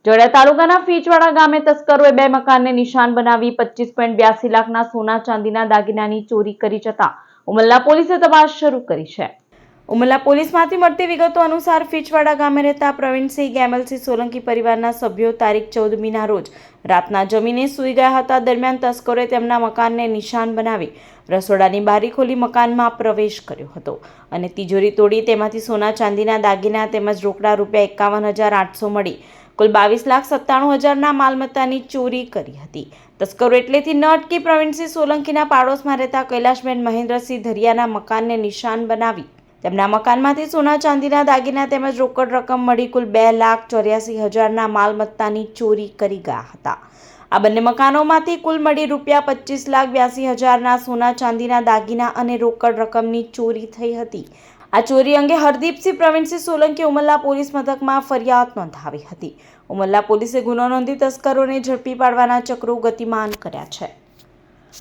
જોડિયા તાલુકાના ફીચવાડા ગામે તસ્કરોએ બે મકાનને નિશાન બનાવી 25.82 લાખના સોના ચાંદીના દાગીનાની ચોરી કરી જતા ઉમલ્લા પોલીસે તપાસ શરૂ કરી છે। ઉમલ્લા પોલીસમાંથી મળતી વિગતો અનુસાર ફીચવાડા ગામે રહેતા પ્રવીણસિંહ ગેમલસિંહ સોલંકી પરિવારના સભ્યો તારીખ 14મીના રોજ રાતના જમીને સૂઈ ગયા હતા। દરમિયાન તસ્કરોએ તેમના મકાનને નિશાન બનાવી રસોડાની બારી ખોલી મકાનમાં પ્રવેશ કર્યો હતો અને તિજોરી તોડી તેમાંથી સોના ચાંદીના દાગીના તેમજ રોકડા ₹51,800 મળી કુલ 22,97,000ના માલમત્તાની ચોરી કરી હતી। તસ્કરો એટલેથી ન અટકી પ્રવીણસિંહ સોલંકીના પાડોશમાં રહેતા કૈલાશબેન મહેન્દ્રસિંહ ધરિયાના મકાનને નિશાન બનાવી તેમના મકાનમાંથી સોના ચાંદીના દાગીના તેમજ રોકડ રકમ મળી કુલ 2,84,000ના માલમત્તાની ચોરી કરી ગયા હતા। આ બંને મકાનોમાંથી કુલ મળી ₹25,82,000ના સોના ચાંદીના દાગીના અને રોકડ રકમની ચોરી થઈ હતી। આ ચોરી અંગે હરદીપસિંહ પ્રવીણસિંહ સોલંકી ઉમલ્લા પોલીસ મથકમાં ફરિયાદ નોંધાવી હતી। ઉમલ્લા પોલીસે ગુનો નોંધી તસ્કરોને ઝડપી પાડવાના ચક્રો ગતિમાન કર્યા છે।